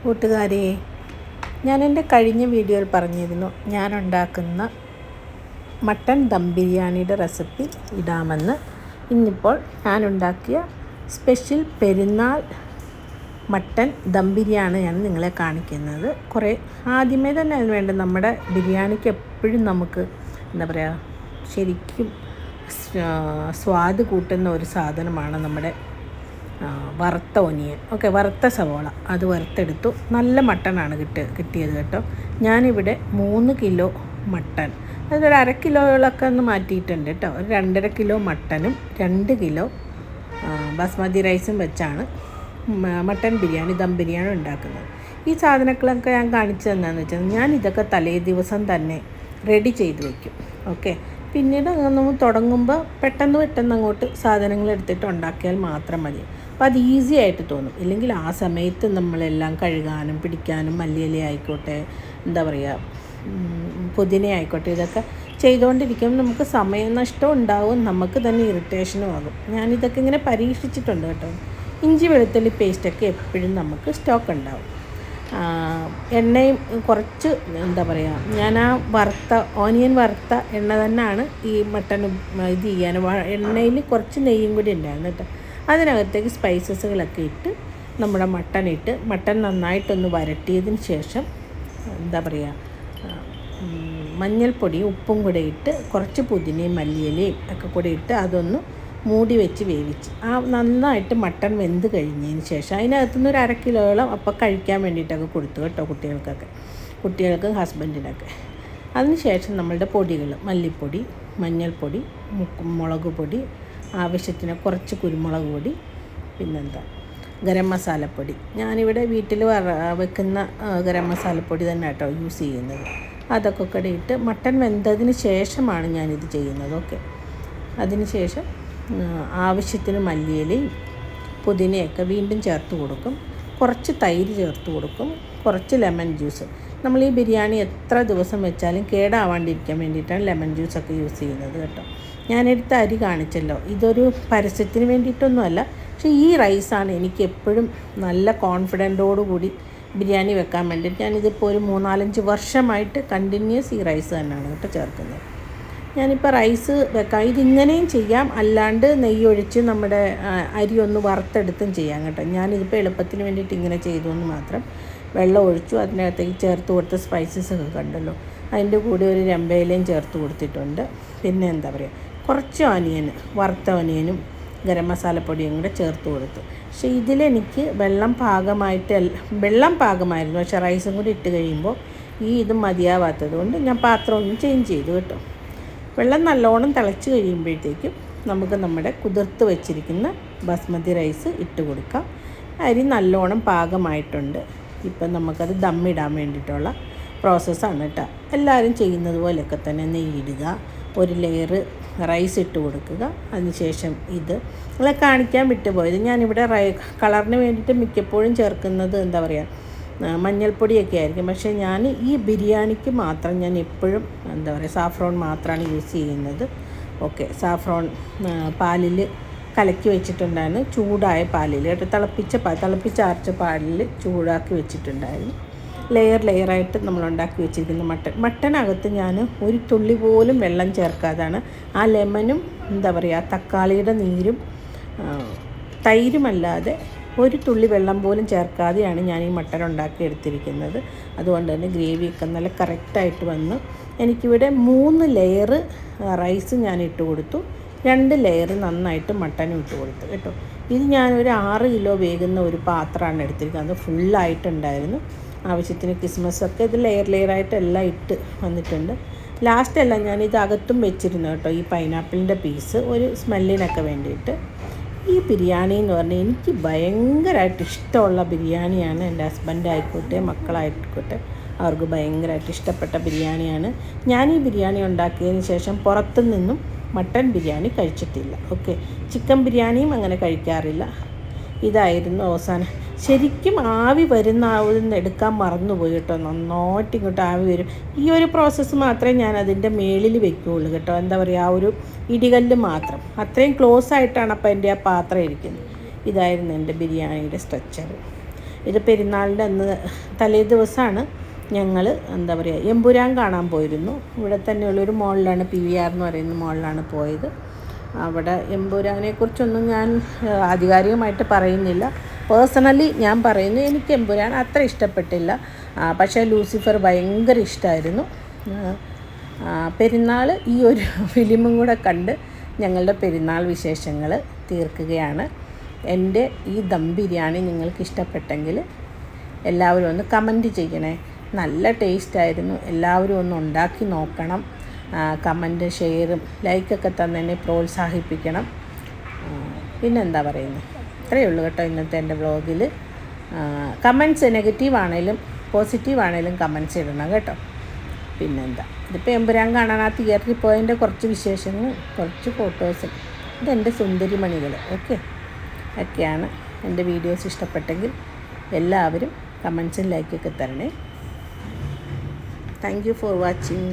കൂട്ടുകാരെ, ഞാൻ എൻ്റെ കഴിഞ്ഞ വീഡിയോയിൽ പറഞ്ഞിരുന്നു ഞാനുണ്ടാക്കുന്ന മട്ടൻ ദം ബിരിയാണിയുടെ റെസിപ്പി ഇടാമെന്ന്. ഇന്നിപ്പോൾ ഞാനുണ്ടാക്കിയ സ്പെഷ്യൽ പെരുന്നാൾ മട്ടൻ ദം ബിരിയാണിയാണ് നിങ്ങളെ കാണിക്കുന്നത്. ആദ്യമേ തന്നെ അതിന് വേണ്ട നമ്മുടെ ബിരിയാണിക്ക് എപ്പോഴും നമുക്ക് എന്താ പറയുക, ശരിക്കും സ്വാദ് കൂട്ടുന്ന ഒരു സാധനമാണ് നമ്മുടെ വറുത്ത ഒനിയൻ. വറുത്ത സവോള അത് വറുത്തെടുത്തു. നല്ല മട്ടനാണ് കിട്ടിയത് കേട്ടോ. ഞാനിവിടെ 3 കിലോ മട്ടൻ, അതൊരു 1/2 കിലോകളൊക്കെ ഒന്ന് മാറ്റിയിട്ടുണ്ട് കേട്ടോ. ഒരു 2.5 കിലോ മട്ടനും 2 കിലോ ബാസ്മതി റൈസും വെച്ചാണ് മട്ടൻ ബിരിയാണി ദം ബിരിയാണി ഉണ്ടാക്കുന്നത്. ഈ സാധനങ്ങളൊക്കെ ഞാൻ കാണിച്ചു തന്നെയെന്ന് വെച്ചാൽ ഞാനിതൊക്കെ തലേ ദിവസം തന്നെ റെഡി ചെയ്ത് വയ്ക്കും. പിന്നീട് നമ്മൾ തുടങ്ങുമ്പോൾ പെട്ടെന്ന് അങ്ങോട്ട് സാധനങ്ങൾ എടുത്തിട്ട് ഉണ്ടാക്കിയാൽ മാത്രം മതി. അപ്പോൾ അത് ഈസി ആയിട്ട് തോന്നും. ഇല്ലെങ്കിൽ ആ സമയത്ത് നമ്മളെല്ലാം കഴുകാനും പിടിക്കാനും മല്ലിയില ആയിക്കോട്ടെ, എന്താ പറയുക, പുതിന ആയിക്കോട്ടെ, ഇതൊക്കെ ചെയ്തുകൊണ്ടിരിക്കുമ്പോൾ നമുക്ക് സമയനഷ്ടം ഉണ്ടാവും, നമുക്ക് തന്നെ ഇറിറ്റേഷനും ആകും. ഞാനിതൊക്കെ ഇങ്ങനെ പരീക്ഷിച്ചിട്ടുണ്ട് കേട്ടോ. ഇഞ്ചി വെളുത്തുള്ളി പേസ്റ്റൊക്കെ എപ്പോഴും നമുക്ക് സ്റ്റോക്ക് ഉണ്ടാവും. എണ്ണയും കുറച്ച്, എന്താ പറയുക, ഞാൻ ആ ഓനിയൻ വറുത്ത എണ്ണ തന്നെയാണ് ഈ മട്ടൻ ഇത് ചെയ്യാൻ. എണ്ണയിൽ കുറച്ച് നെയ്യും കൂടി ഉണ്ടായിരുന്നു കേട്ടോ. അതിനകത്തേക്ക് സ്പൈസസുകളൊക്കെ ഇട്ട് നമ്മുടെ മട്ടൻ നന്നായിട്ടൊന്ന് വരട്ടിയതിന് ശേഷം, എന്താ പറയുക, മഞ്ഞൾപ്പൊടിയും ഉപ്പും കൂടെ ഇട്ട് കുറച്ച് പുതിനയും മല്ലിയിലയും ഒക്കെ കൂടെ ഇട്ട് അതൊന്ന് മൂടി വെച്ച് വേവിച്ച് നന്നായിട്ട് മട്ടൻ വെന്ത് കഴിഞ്ഞതിന് ശേഷം അതിനകത്തുനിന്ന് ഒരു 1/2 കിലോയോളം അപ്പോൾ കഴിക്കാൻ വേണ്ടിയിട്ടൊക്കെ കൊടുത്തു കേട്ടോ, കുട്ടികൾക്കും ഹസ്ബൻഡിനൊക്കെ. അതിനുശേഷം നമ്മളുടെ പൊടികൾ, മല്ലിപ്പൊടി, മഞ്ഞൾപ്പൊടി, മുളക് പൊടി, ആവശ്യത്തിന് കുറച്ച് കുരുമുളക് പൊടി, പിന്നെന്താ ഗരം മസാലപ്പൊടി. ഞാനിവിടെ വീട്ടിൽ വെക്കുന്ന ഗരം മസാലപ്പൊടി തന്നെ കേട്ടോ യൂസ് ചെയ്യുന്നത്. അതൊക്കെ കൂടെ ഇട്ട് മട്ടൻ വെന്തതിന് ശേഷമാണ് ഞാനിത് ചെയ്യുന്നത്. അതിന് ശേഷം ആവശ്യത്തിന് മല്ലിയിലയും പുതിനയൊക്കെ വീണ്ടും ചേർത്ത് കൊടുക്കും. കുറച്ച് തൈര് ചേർത്ത് കൊടുക്കും, കുറച്ച് ലെമൺ ജ്യൂസ്. നമ്മൾ ഈ ബിരിയാണി എത്ര ദിവസം വെച്ചാലും കേടാവാണ്ടിരിക്കാൻ വേണ്ടിയിട്ടാണ് ലെമൺ ജ്യൂസൊക്കെ യൂസ് ചെയ്യുന്നത് കേട്ടോ. ഞാനെടുത്ത അരി കാണിച്ചല്ലോ, ഇതൊരു പരസ്യത്തിന് വേണ്ടിയിട്ടൊന്നുമല്ല. പക്ഷേ ഈ റൈസാണ് എനിക്ക് എപ്പോഴും നല്ല കോൺഫിഡൻറ്റോടുകൂടി ബിരിയാണി വെക്കാൻ വേണ്ടിയിട്ട്. ഞാനിതിപ്പോൾ ഒരു 3-4-5 വർഷമായിട്ട് കണ്ടിന്യൂസ് ഈ റൈസ് തന്നെയാണ് കേട്ടോ ചേർക്കുന്നത്. ഞാനിപ്പോൾ റൈസ് വെക്കാം. ഇതിങ്ങനെയും ചെയ്യാം, അല്ലാണ്ട് നെയ്യൊഴിച്ച് നമ്മുടെ അരി ഒന്ന് വറുത്തെടുത്തും ചെയ്യാം കേട്ടോ. ഞാനിതിപ്പോൾ എളുപ്പത്തിന് വേണ്ടിയിട്ട് ഇങ്ങനെ ചെയ്തു എന്ന് മാത്രം. വെള്ളം ഒഴിച്ചു, അതിനകത്തേക്ക് ചേർത്ത് കൊടുത്ത സ്പൈസസ് ഒക്കെ കണ്ടല്ലോ, അതിൻ്റെ കൂടെ ഒരു രമ്പയിലയും ചേർത്ത് കൊടുത്തിട്ടുണ്ട്. പിന്നെ എന്താ പറയുക, കുറച്ച് വറുത്ത ഒനിയനും ഗരം മസാലപ്പൊടിയും കൂടെ ചേർത്ത് കൊടുത്തു. പക്ഷേ ഇതിലെനിക്ക് വെള്ളം പാകമായിരുന്നു. പക്ഷേ റൈസും കൂടി ഇട്ട് കഴിയുമ്പോൾ ഇത് മതിയാവാത്തത് കൊണ്ട് ഞാൻ പാത്രം ഒന്ന് ചേഞ്ച് ചെയ്തു കേട്ടോ. വെള്ളം നല്ലോണം തിളച്ച് കഴിയുമ്പോഴത്തേക്കും നമുക്ക് നമ്മുടെ കുതിർത്ത് വെച്ചിരിക്കുന്ന ബാസ്മതി റൈസ് ഇട്ട് കൊടുക്കാം. അരി നല്ലോണം പാകമായിട്ടുണ്ട്. ഇപ്പം നമുക്കത് ദമ്മിടാൻ വേണ്ടിയിട്ടുള്ള പ്രോസസ്സാണ് കേട്ടോ. എല്ലാവരും ചെയ്യുന്നത് പോലെയൊക്കെ തന്നെ നെയ്യിടുക, ഒരു ലെയർ റൈസ് ഇട്ട് കൊടുക്കുക. അതിനുശേഷം ഇത് നിങ്ങളെ കാണിക്കാൻ വിട്ടുപോയത്, ഞാനിവിടെ കളറിന് വേണ്ടിയിട്ട് മിക്കപ്പോഴും ചേർക്കുന്നത് എന്താ പറയുക, മഞ്ഞൾപ്പൊടിയൊക്കെ ആയിരിക്കും. പക്ഷേ ഞാൻ ഈ ബിരിയാണിക്ക് മാത്രം ഞാൻ എപ്പോഴും എന്താ പറയുക, സാഫ്രോൺ മാത്രമാണ് യൂസ് ചെയ്യുന്നത്. സാഫ്രോൺ പാലിൽ കലക്കി വെച്ചിട്ടുണ്ടായിരുന്നു, ചൂടായ പാലിൽ കേട്ടോ, തിളപ്പിച്ചാർച്ച പാലിൽ ചൂടാക്കി വെച്ചിട്ടുണ്ടായിരുന്നു. ലെയറായിട്ട് നമ്മൾ ഉണ്ടാക്കി വെച്ചിരിക്കുന്ന മട്ടനകത്ത് ഞാൻ ഒരു തുള്ളി പോലും വെള്ളം ചേർക്കാതാണ്. ആ ലെമനും എന്താ പറയുക, തക്കാളിയുടെ നീരും തൈരുമല്ലാതെ ഒരു തുള്ളി വെള്ളം പോലും ചേർക്കാതെയാണ് ഞാൻ ഈ മട്ടൻ ഉണ്ടാക്കി എടുത്തിരിക്കുന്നത്. അതുകൊണ്ട് തന്നെ ഗ്രേവിയൊക്കെ നല്ല കറക്റ്റായിട്ട് വന്നു. എനിക്കിവിടെ 3 ലെയർ റൈസ് ഞാൻ ഇട്ട് കൊടുത്തു, 2 ലെയർ നന്നായിട്ട് മട്ടനും ഇട്ട് കൊടുത്തു കേട്ടോ. ഇത് ഞാനൊരു 6 കിലോ വേകുന്ന ഒരു പാത്രമാണ് എടുത്തിരിക്കുന്നത്. അത് ഫുള്ളായിട്ടുണ്ടായിരുന്നു. ആവശ്യത്തിന് കിസ്മസൊക്കെ ഇത് ലെയറായിട്ട് എല്ലാം ഇട്ട് വന്നിട്ടുണ്ട്. ലാസ്റ്റെല്ലാം ഞാനിത് അകത്തും വെച്ചിരുന്നു കേട്ടോ, ഈ പൈനാപ്പിളിൻ്റെ പീസ് ഒരു സ്മെല്ലിനൊക്കെ വേണ്ടിയിട്ട്. ഈ ബിരിയാണി എന്ന് പറഞ്ഞാൽ എനിക്ക് ഭയങ്കരമായിട്ട് ഇഷ്ടമുള്ള ബിരിയാണിയാണ്. എൻ്റെ ഹസ്ബൻഡായിക്കോട്ടെ മക്കളായിക്കോട്ടെ അവർക്ക് ഭയങ്കരമായിട്ട് ഇഷ്ടപ്പെട്ട ബിരിയാണിയാണ്. ഞാൻ ഈ ബിരിയാണി ഉണ്ടാക്കിയതിന് ശേഷം പുറത്തു നിന്നും മട്ടൻ ബിരിയാണി കഴിച്ചിട്ടില്ല. ചിക്കൻ ബിരിയാണിയും അങ്ങനെ കഴിക്കാറില്ല. ഇതായിരുന്നു അവസാനം. ശരിക്കും ആവി വരുന്ന എടുക്കാൻ മറന്നുപോയി കേട്ടോ. നന്നായിട്ട് ഇങ്ങോട്ട് ആവി വരും. ഈ ഒരു പ്രോസസ്സ് മാത്രമേ ഞാൻ അതിൻ്റെ മേളിൽ വെക്കുകയുള്ളൂ കേട്ടോ. എന്താ പറയുക, ആ ഒരു ഇടികല്ല് മാത്രം, അത്രയും ക്ലോസ് ആയിട്ടാണ് അപ്പോൾ എൻ്റെ ആ പാത്രം ഇരിക്കുന്നത്. ഇതായിരുന്നു എൻ്റെ ബിരിയാണിയുടെ സ്ട്രക്ചർ. ഇത് പെരുന്നാളിൻ്റെ അന്ന് തലേ ദിവസമാണ് ഞങ്ങൾ എന്താ പറയുക എമ്പുരാൻ കാണാൻ പോയിരുന്നു. ഇവിടെ തന്നെയുള്ളൊരു മോളിലാണ്, PVR എന്ന് പറയുന്ന മോളിലാണ് പോയത്. അവിടെ എമ്പുരാനെക്കുറിച്ചൊന്നും ഞാൻ ആധികാരികമായിട്ട് പറയുന്നില്ല. പേഴ്സണലി ഞാൻ പറയുന്നു, എനിക്ക് എമ്പുരാൻ അത്ര ഇഷ്ടപ്പെട്ടില്ല. പക്ഷേ ലൂസിഫർ ഭയങ്കര ഇഷ്ടമായിരുന്നു. പെരുന്നാൾ ഈ ഒരു ഫിലിമും കൂടെ കണ്ട് ഞങ്ങളുടെ പെരുന്നാൾ വിശേഷങ്ങൾ തീർക്കുകയാണ്. എൻ്റെ ഈ ദം ബിരിയാണി നിങ്ങൾക്ക് ഇഷ്ടപ്പെട്ടെങ്കിൽ എല്ലാവരും ഒന്ന് കമൻറ്റ് ചെയ്യണേ. നല്ല ടേസ്റ്റായിരുന്നു. എല്ലാവരും ഒന്ന് ഉണ്ടാക്കി നോക്കണം. കമൻറ്റ്, ഷെയറും ലൈക്കൊക്കെ തന്നെ പ്രോത്സാഹിപ്പിക്കണം. പിന്നെന്താ പറയുന്നത്, ഇത്രയേ ഉള്ളൂ കേട്ടോ ഇന്നത്തെ എൻ്റെ വ്ളോഗിൽ. കമൻറ്റ്സ് നെഗറ്റീവ് ആണെങ്കിലും പോസിറ്റീവ് ആണെങ്കിലും കമൻറ്റ്സ് ഇടണം കേട്ടോ. പിന്നെന്താ, ഇതിപ്പോൾ എമ്പുരാൻ കാണാൻ ആ തിയേറ്ററിൽ പോയതിൻ്റെ കുറച്ച് വിശേഷങ്ങളും കുറച്ച് ഫോട്ടോസും ഇതെൻ്റെ സുന്ദരിമണികൾ ഒക്കെയാണ്. എൻ്റെ വീഡിയോസ് ഇഷ്ടപ്പെട്ടെങ്കിൽ എല്ലാവരും കമൻറ്റ്സും ലൈക്കൊക്കെ തരണേ. Thank you for watching.